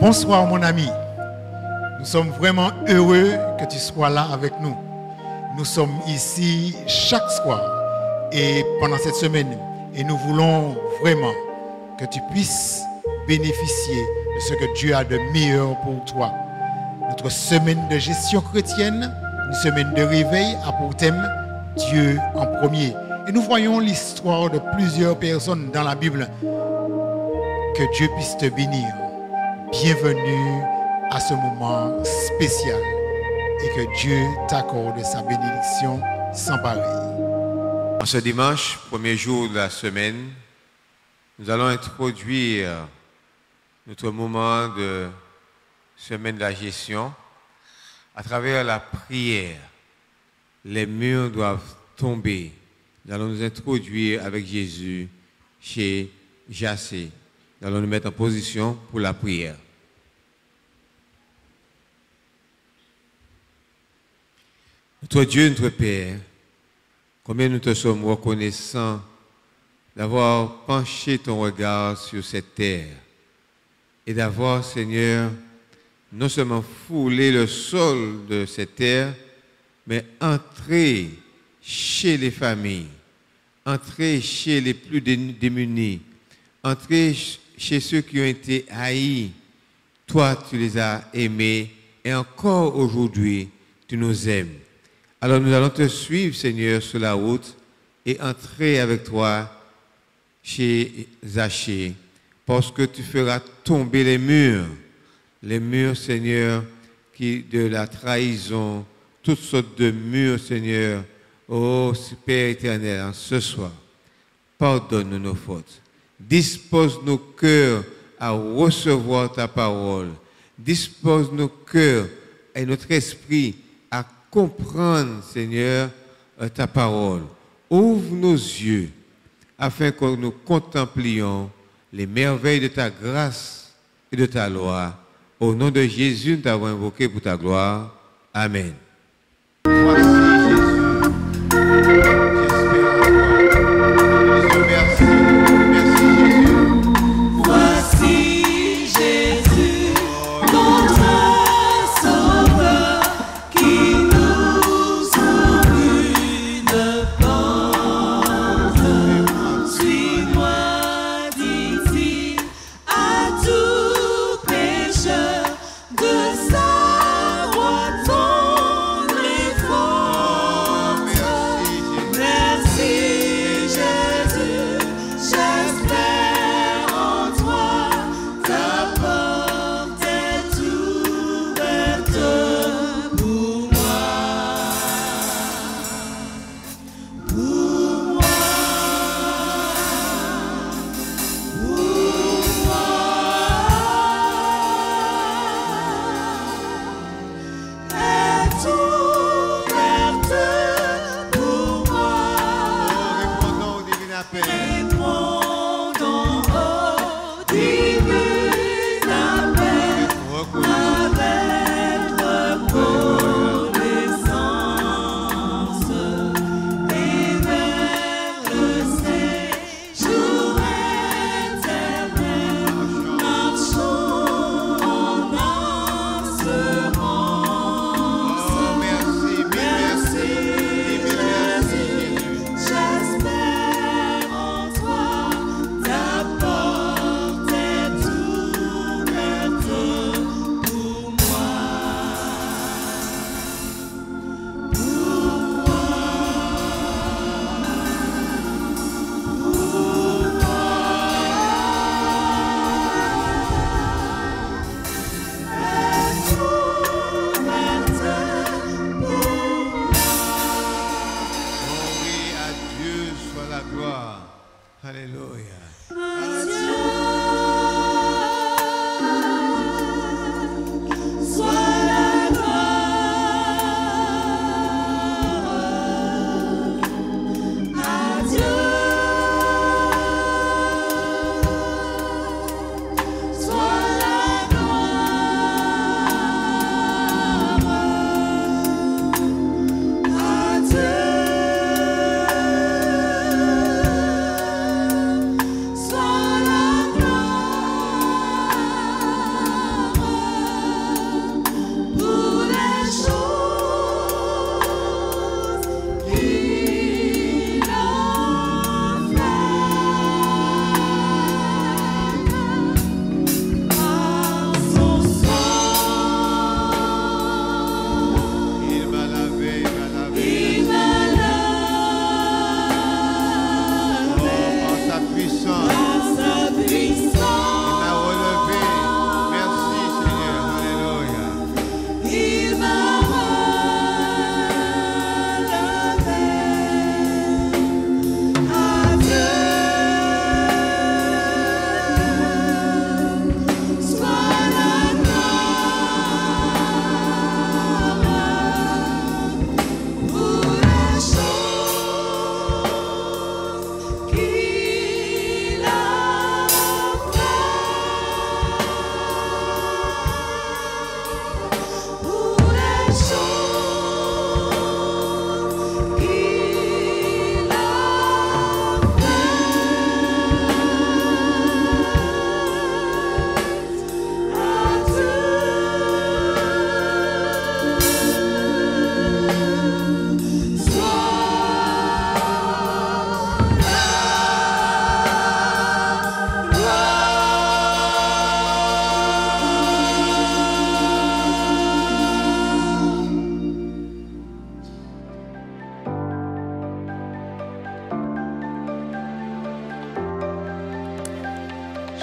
Bonsoir mon ami. Nous sommes vraiment heureux que tu sois là avec nous. Nous sommes ici chaque soir et pendant cette semaine. Et nous voulons vraiment que tu puisses bénéficier de ce que Dieu a de meilleur pour toi. Notre semaine de gestion chrétienne, une semaine de réveil, a pour thème Dieu en premier. Et nous voyons l'histoire de plusieurs personnes dans la Bible. Que Dieu puisse te bénir. Bienvenue à ce moment spécial et que Dieu t'accorde sa bénédiction sans pareil. En ce dimanche, premier jour de la semaine, nous allons introduire notre moment de semaine de la gestion à travers la prière. Les murs doivent tomber. Nous allons nous introduire avec Jésus chez Jassé. Nous allons nous mettre en position pour la prière. Notre Dieu, notre Père, combien nous te sommes reconnaissants d'avoir penché ton regard sur cette terre et d'avoir, Seigneur, non seulement foulé le sol de cette terre, mais entré chez les familles, entré chez les plus démunis, entré chez ceux qui ont été haïs. Toi, tu les as aimés et encore aujourd'hui, tu nous aimes. Alors nous allons te suivre, Seigneur, sur la route et entrer avec toi chez Zachée, parce que tu feras tomber les murs, Seigneur, de la trahison, toutes sortes de murs, Seigneur. Oh, Père éternel, en ce soir, pardonne-nous nos fautes. Dispose nos cœurs à recevoir ta parole. Dispose nos cœurs et notre esprit à comprendre, Seigneur, ta parole. Ouvre nos yeux afin que nous contemplions les merveilles de ta grâce et de ta loi. Au nom de Jésus, nous t'avons invoqué pour ta gloire. Amen. Voici Jésus. J'espère en toi. Jésus, merci. Merci Jésus. Voici Jésus, notre Sauveur, qui nous ouvre une porte. Suis-moi, dit-il, à tout pécheur de savoir ton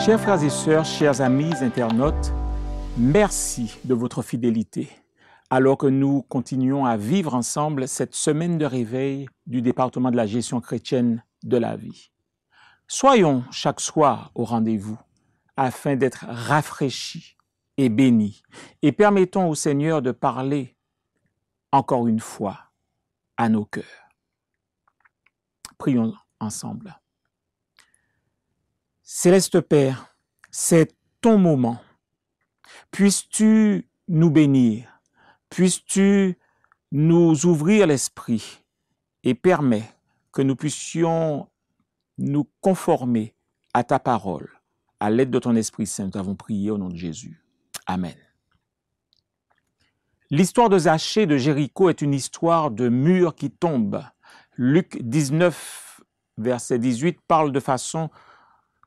Chers frères et sœurs, chers amis internautes, merci de votre fidélité. Alors que nous continuons à vivre ensemble cette semaine de réveil du département de la gestion chrétienne de la vie. Soyons chaque soir au rendez-vous afin d'être rafraîchis et bénis et permettons au Seigneur de parler encore une fois à nos cœurs. Prions ensemble. Céleste Père, c'est ton moment. Puisses-tu nous bénir? Puisses-tu nous ouvrir l'esprit et permets que nous puissions nous conformer à ta parole. À l'aide de ton Esprit Saint, nous avons prié au nom de Jésus. Amen. L'histoire de Zachée de Jéricho est une histoire de murs qui tombent. Luc 19, verset 18, parle de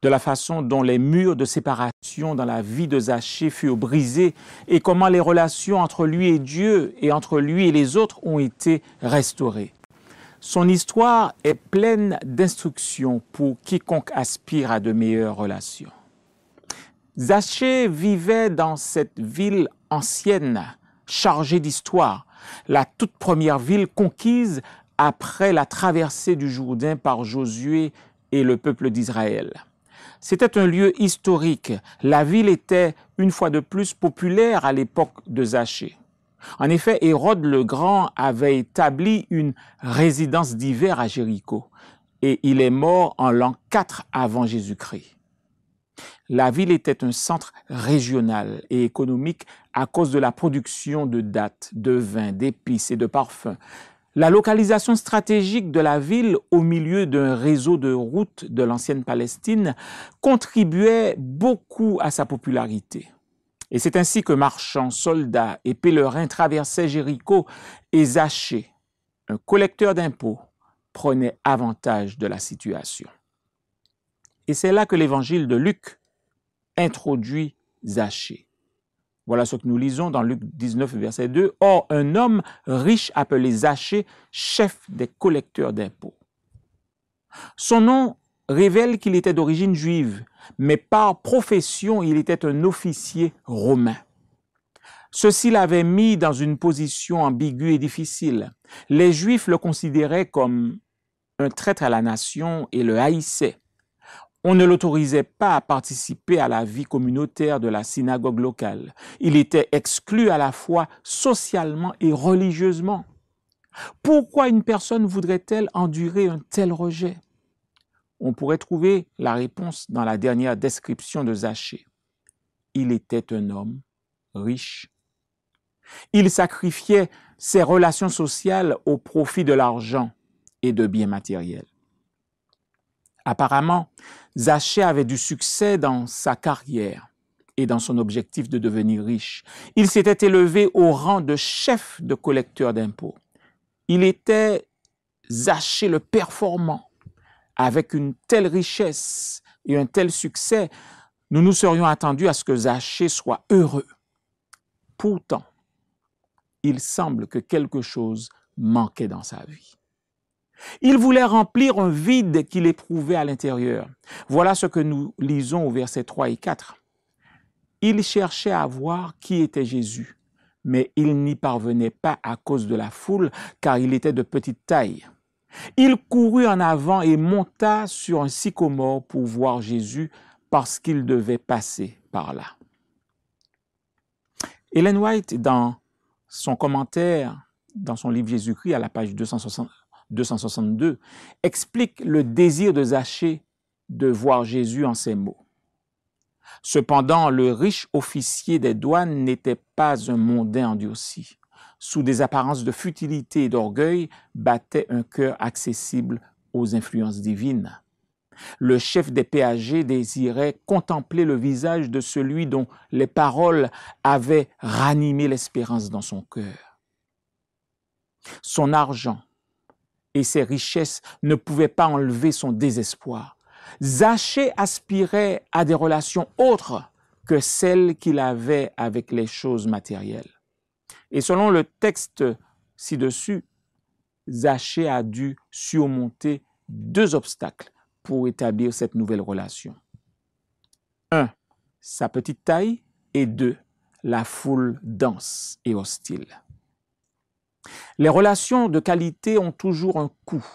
la façon dont les murs de séparation dans la vie de Zachée furent brisés et comment les relations entre lui et Dieu et entre lui et les autres ont été restaurées. Son histoire est pleine d'instructions pour quiconque aspire à de meilleures relations. Zachée vivait dans cette ville ancienne, chargée d'histoire, la toute première ville conquise après la traversée du Jourdain par Josué et le peuple d'Israël. C'était un lieu historique. La ville était une fois de plus populaire à l'époque de Zachée. En effet, Hérode le Grand avait établi une résidence d'hiver à Jéricho et il est mort en l'an 4 avant Jésus-Christ. La ville était un centre régional et économique à cause de la production de dattes, de vins, d'épices et de parfums. La localisation stratégique de la ville au milieu d'un réseau de routes de l'ancienne Palestine contribuait beaucoup à sa popularité. Et c'est ainsi que marchands, soldats et pèlerins traversaient Jéricho et Zachée, un collecteur d'impôts, prenait avantage de la situation. Et c'est là que l'évangile de Luc introduit Zachée. Voilà ce que nous lisons dans Luc 19, verset 2. « Or, un homme riche appelé Zachée, chef des collecteurs d'impôts. » Son nom révèle qu'il était d'origine juive, mais par profession, il était un officier romain. Ceci l'avait mis dans une position ambiguë et difficile. Les Juifs le considéraient comme un traître à la nation et le haïssaient. On ne l'autorisait pas à participer à la vie communautaire de la synagogue locale. Il était exclu à la fois socialement et religieusement. Pourquoi une personne voudrait-elle endurer un tel rejet? On pourrait trouver la réponse dans la dernière description de Zachée. Il était un homme riche. Il sacrifiait ses relations sociales au profit de l'argent et de biens matériels. Apparemment, Zachée avait du succès dans sa carrière et dans son objectif de devenir riche. Il s'était élevé au rang de chef de collecteur d'impôts. Il était Zachée le performant. Avec une telle richesse et un tel succès, nous nous serions attendus à ce que Zachée soit heureux. Pourtant, il semble que quelque chose manquait dans sa vie. Il voulait remplir un vide qu'il éprouvait à l'intérieur. Voilà ce que nous lisons au verset 3 et 4. Il cherchait à voir qui était Jésus, mais il n'y parvenait pas à cause de la foule, car il était de petite taille. Il courut en avant et monta sur un sycomore pour voir Jésus parce qu'il devait passer par là. Ellen White, dans son commentaire, dans son livre Jésus-Christ, à la page 262, explique le désir de Zachée de voir Jésus en ces mots. Cependant, le riche officier des douanes n'était pas un mondain endurci. Sous des apparences de futilité et d'orgueil, battait un cœur accessible aux influences divines. Le chef des péagers désirait contempler le visage de celui dont les paroles avaient ranimé l'espérance dans son cœur. Son argent et ses richesses ne pouvaient pas enlever son désespoir. Zachée aspirait à des relations autres que celles qu'il avait avec les choses matérielles. Et selon le texte ci-dessus, Zachée a dû surmonter 2 obstacles pour établir cette nouvelle relation. 1. Sa petite taille et 2. La foule dense et hostile. Les relations de qualité ont toujours un coût.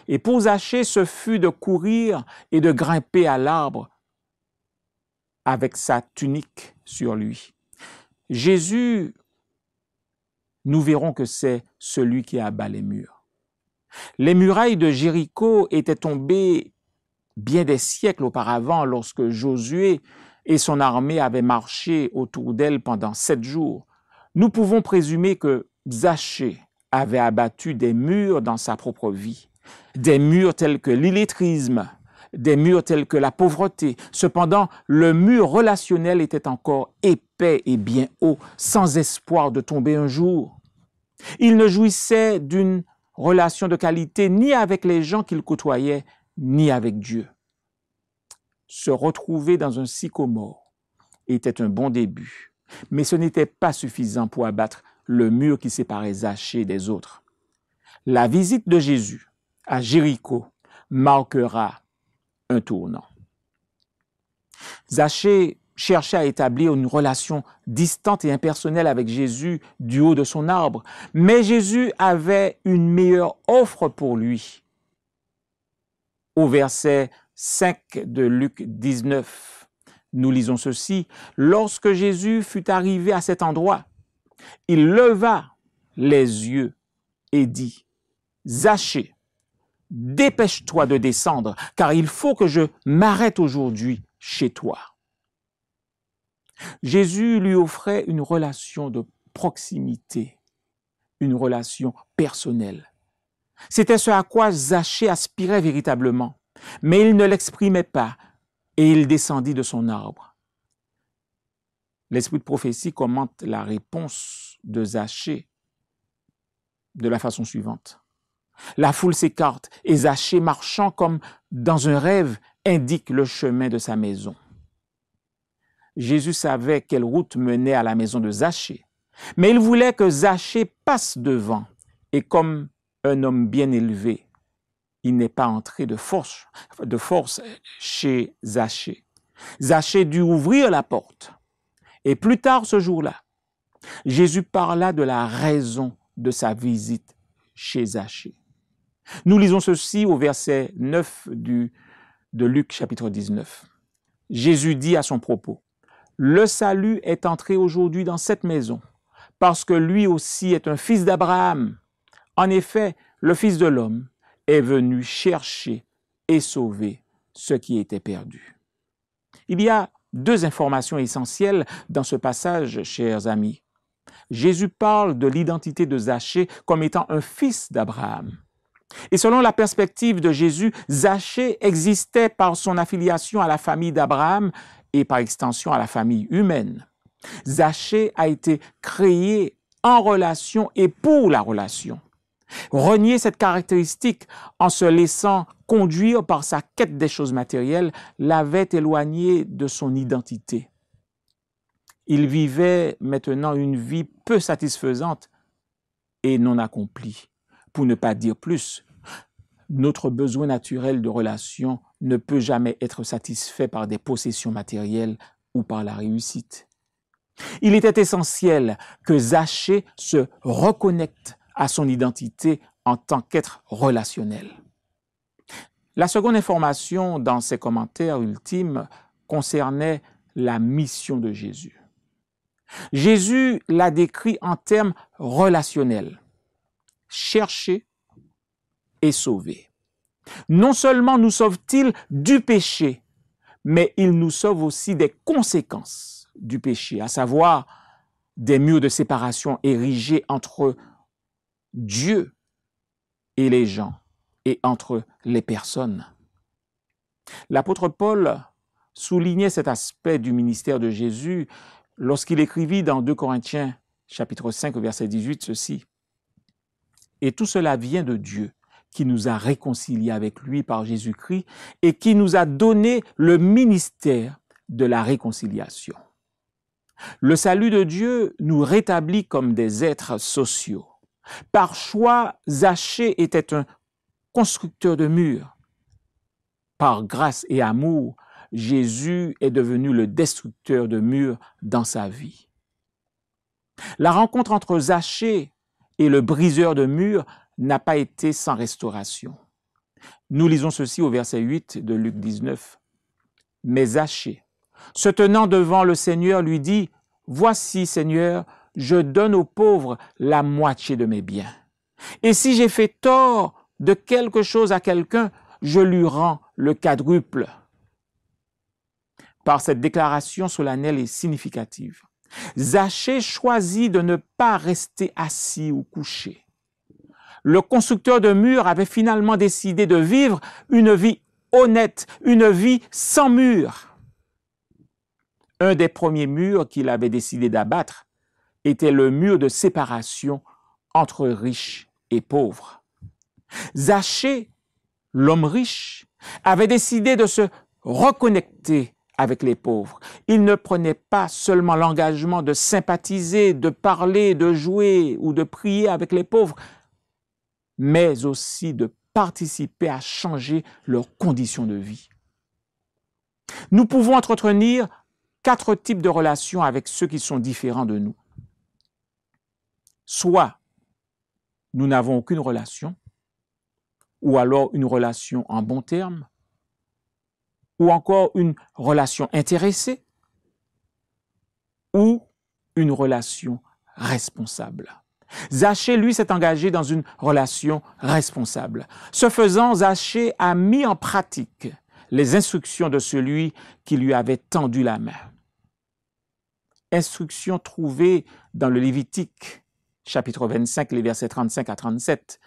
Et pour Zachée, ce fut de courir et de grimper à l'arbre avec sa tunique sur lui. Jésus, nous verrons que c'est celui qui abat les murs. Les murailles de Jéricho étaient tombées bien des siècles auparavant lorsque Josué et son armée avaient marché autour d'elle pendant 7 jours. Nous pouvons présumer que Zachée avait abattu des murs dans sa propre vie, des murs tels que l'illettrisme, des murs tels que la pauvreté. Cependant, le mur relationnel était encore épais et bien haut, sans espoir de tomber un jour. Il ne jouissait d'une relation de qualité ni avec les gens qu'il côtoyait, ni avec Dieu. Se retrouver dans un sycomore était un bon début, mais ce n'était pas suffisant pour abattre le mur qui séparait Zachée des autres. La visite de Jésus à Jéricho marquera un tournant. Zachée cherchait à établir une relation distante et impersonnelle avec Jésus du haut de son arbre, mais Jésus avait une meilleure offre pour lui. Au verset 5 de Luc 19, nous lisons ceci. « Lorsque Jésus fut arrivé à cet endroit, il leva les yeux et dit, « Zachée, dépêche-toi de descendre, car il faut que je m'arrête aujourd'hui chez toi. » Jésus lui offrait une relation de proximité, une relation personnelle. C'était ce à quoi Zachée aspirait véritablement, mais il ne l'exprimait pas et il descendit de son arbre. L'esprit de prophétie commente la réponse de Zachée de la façon suivante. La foule s'écarte et Zachée, marchant comme dans un rêve, indique le chemin de sa maison. Jésus savait quelle route menait à la maison de Zachée, mais il voulait que Zachée passe devant et comme un homme bien élevé, il n'est pas entré de force chez Zachée. Zachée dut ouvrir la porte. Et plus tard ce jour-là, Jésus parla de la raison de sa visite chez Zachée. Nous lisons ceci au verset 9 de Luc chapitre 19. Jésus dit à son propos, « Le salut est entré aujourd'hui dans cette maison, parce que lui aussi est un fils d'Abraham. En effet, le Fils de l'homme est venu chercher et sauver ce qui était perdu. » Il y a 2 informations essentielles dans ce passage, chers amis. Jésus parle de l'identité de Zachée comme étant un fils d'Abraham. Et selon la perspective de Jésus, Zachée existait par son affiliation à la famille d'Abraham et par extension à la famille humaine. Zachée a été créé en relation et pour la relation. Renier cette caractéristique en se laissant conduire par sa quête des choses matérielles l'avait éloigné de son identité. Il vivait maintenant une vie peu satisfaisante et non accomplie. Pour ne pas dire plus, notre besoin naturel de relation ne peut jamais être satisfait par des possessions matérielles ou par la réussite. Il était essentiel que Zachée se reconnecte à son identité en tant qu'être relationnel. La seconde information dans ses commentaires ultimes concernait la mission de Jésus. Jésus l'a décrit en termes relationnels. Chercher et sauver. Non seulement nous sauve-t-il du péché, mais il nous sauve aussi des conséquences du péché, à savoir des murs de séparation érigés entre Dieu et les gens et entre les personnes. L'apôtre Paul soulignait cet aspect du ministère de Jésus lorsqu'il écrivit dans 2 Corinthiens chapitre 5 verset 18 ceci. Et tout cela vient de Dieu qui nous a réconciliés avec lui par Jésus-Christ et qui nous a donné le ministère de la réconciliation. Le salut de Dieu nous rétablit comme des êtres sociaux. Par choix, Zachée était un constructeur de murs. Par grâce et amour, Jésus est devenu le destructeur de murs dans sa vie. La rencontre entre Zachée et le briseur de murs n'a pas été sans restauration. Nous lisons ceci au verset 8 de Luc 19. Mais Zachée, se tenant devant le Seigneur, lui dit, « Voici, Seigneur, je donne aux pauvres la moitié de mes biens. Et si j'ai fait tort de quelque chose à quelqu'un, je lui rends le quadruple. » Par cette déclaration solennelle et significative, Zachée choisit de ne pas rester assis ou couché. Le constructeur de murs avait finalement décidé de vivre une vie honnête, une vie sans murs. Un des premiers murs qu'il avait décidé d'abattre était le mur de séparation entre riches et pauvres. Zachée, l'homme riche, avait décidé de se reconnecter avec les pauvres. Il ne prenait pas seulement l'engagement de sympathiser, de parler, de jouer ou de prier avec les pauvres, mais aussi de participer à changer leurs conditions de vie. Nous pouvons entretenir 4 types de relations avec ceux qui sont différents de nous. Soit nous n'avons aucune relation, ou alors une relation en bons termes, ou encore une relation intéressée, ou une relation responsable. Zachée, lui, s'est engagé dans une relation responsable. Ce faisant, Zachée a mis en pratique les instructions de celui qui lui avait tendu la main. Instructions trouvées dans le Lévitique, chapitre 25, les versets 35 à 37.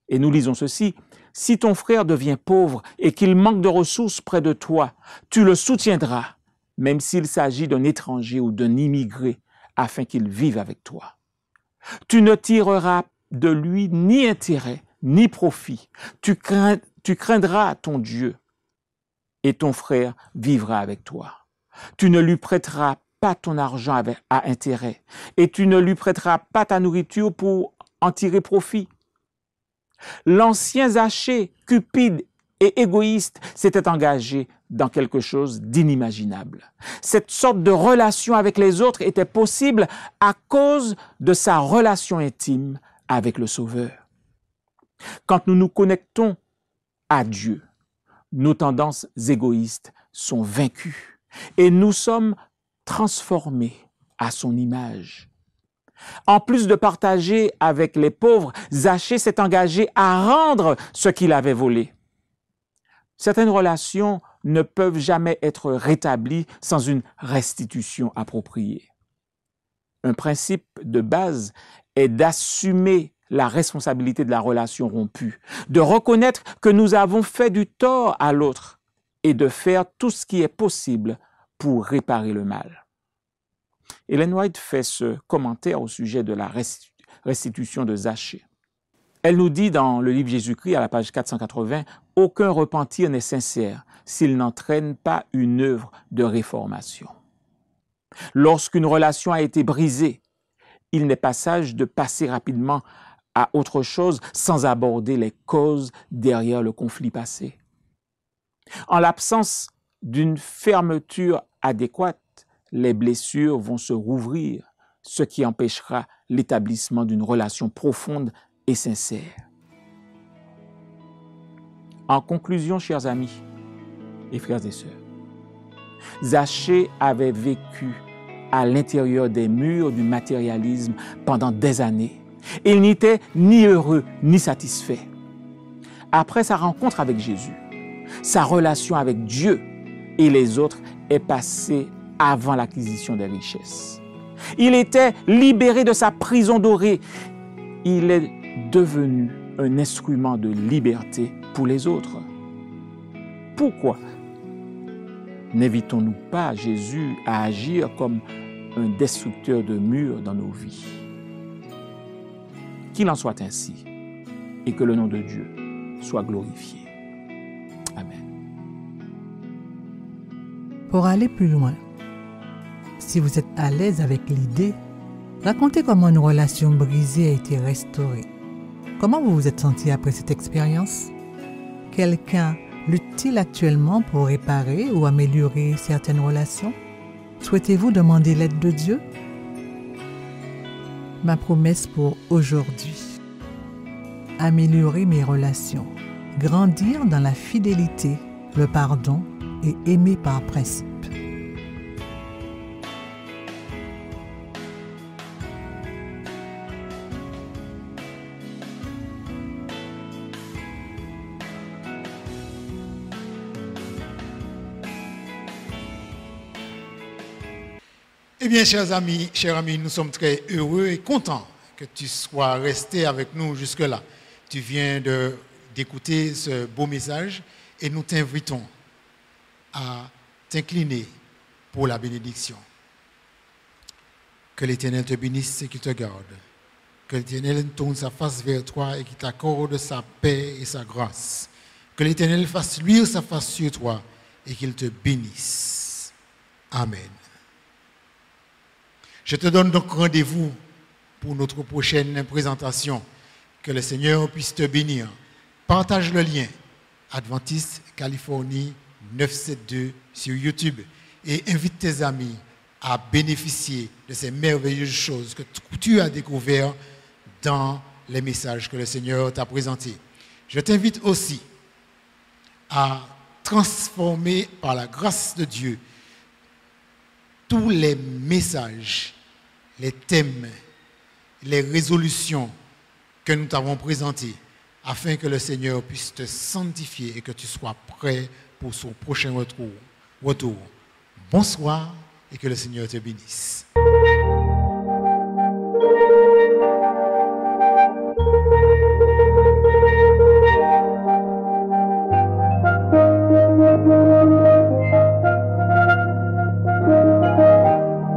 Et nous lisons ceci. « Si ton frère devient pauvre et qu'il manque de ressources près de toi, tu le soutiendras, même s'il s'agit d'un étranger ou d'un immigré, afin qu'il vive avec toi. Tu ne tireras de lui ni intérêt, ni profit. Tu craindras ton Dieu et ton frère vivra avec toi. Tu ne lui prêteras pas ton argent à intérêt et tu ne lui prêteras pas ta nourriture pour en tirer profit. » L'ancien Zachée, cupide et égoïste, s'était engagé dans quelque chose d'inimaginable. Cette sorte de relation avec les autres était possible à cause de sa relation intime avec le Sauveur. Quand nous nous connectons à Dieu, nos tendances égoïstes sont vaincues et nous sommes transformés à son image. En plus de partager avec les pauvres, Zachée s'est engagé à rendre ce qu'il avait volé. Certaines relations ne peuvent jamais être rétablies sans une restitution appropriée. Un principe de base est d'assumer la responsabilité de la relation rompue, de reconnaître que nous avons fait du tort à l'autre et de faire tout ce qui est possible pour réparer le mal. Ellen White fait ce commentaire au sujet de la restitution de Zachée. Elle nous dit dans le livre Jésus-Christ, à la page 480, « Aucun repentir n'est sincère s'il n'entraîne pas une œuvre de réformation. » Lorsqu'une relation a été brisée, il n'est pas sage de passer rapidement à autre chose sans aborder les causes derrière le conflit passé. En l'absence d'une fermeture adéquate, les blessures vont se rouvrir, ce qui empêchera l'établissement d'une relation profonde et sincère. En conclusion, chers amis et frères et sœurs, Zachée avait vécu à l'intérieur des murs du matérialisme pendant des années. Il n'était ni heureux ni satisfait. Après sa rencontre avec Jésus, sa relation avec Dieu et les autres est passée avant l'acquisition des richesses. Il était libéré de sa prison dorée. Il est devenu un instrument de liberté pour les autres. Pourquoi n'invitons-nous pas Jésus à agir comme un destructeur de murs dans nos vies? Qu'il en soit ainsi et que le nom de Dieu soit glorifié. Amen. Pour aller plus loin, si vous êtes à l'aise avec l'idée, racontez comment une relation brisée a été restaurée. Comment vous vous êtes senti après cette expérience? Quelqu'un lutte-t-il actuellement pour réparer ou améliorer certaines relations? Souhaitez-vous demander l'aide de Dieu? Ma promesse pour aujourd'hui: améliorer mes relations, grandir dans la fidélité, le pardon et aimer par principe. Eh bien, chers amis, nous sommes très heureux et contents que tu sois resté avec nous jusque-là. Tu viens d'écouter ce beau message et nous t'invitons à t'incliner pour la bénédiction. Que l'Éternel te bénisse et qu'il te garde. Que l'Éternel tourne sa face vers toi et qu'il t'accorde sa paix et sa grâce. Que l'Éternel fasse luire sa face sur toi et qu'il te bénisse. Amen. Je te donne donc rendez-vous pour notre prochaine présentation. Que le Seigneur puisse te bénir. Partage le lien Adventiste Californie 972 sur YouTube et invite tes amis à bénéficier de ces merveilleuses choses que tu as découvertes dans les messages que le Seigneur t'a présentés. Je t'invite aussi à transformer par la grâce de Dieu tous les messages, les thèmes, les résolutions que nous t'avons présentées afin que le Seigneur puisse te sanctifier et que tu sois prêt pour son prochain retour. Bonsoir et que le Seigneur te bénisse.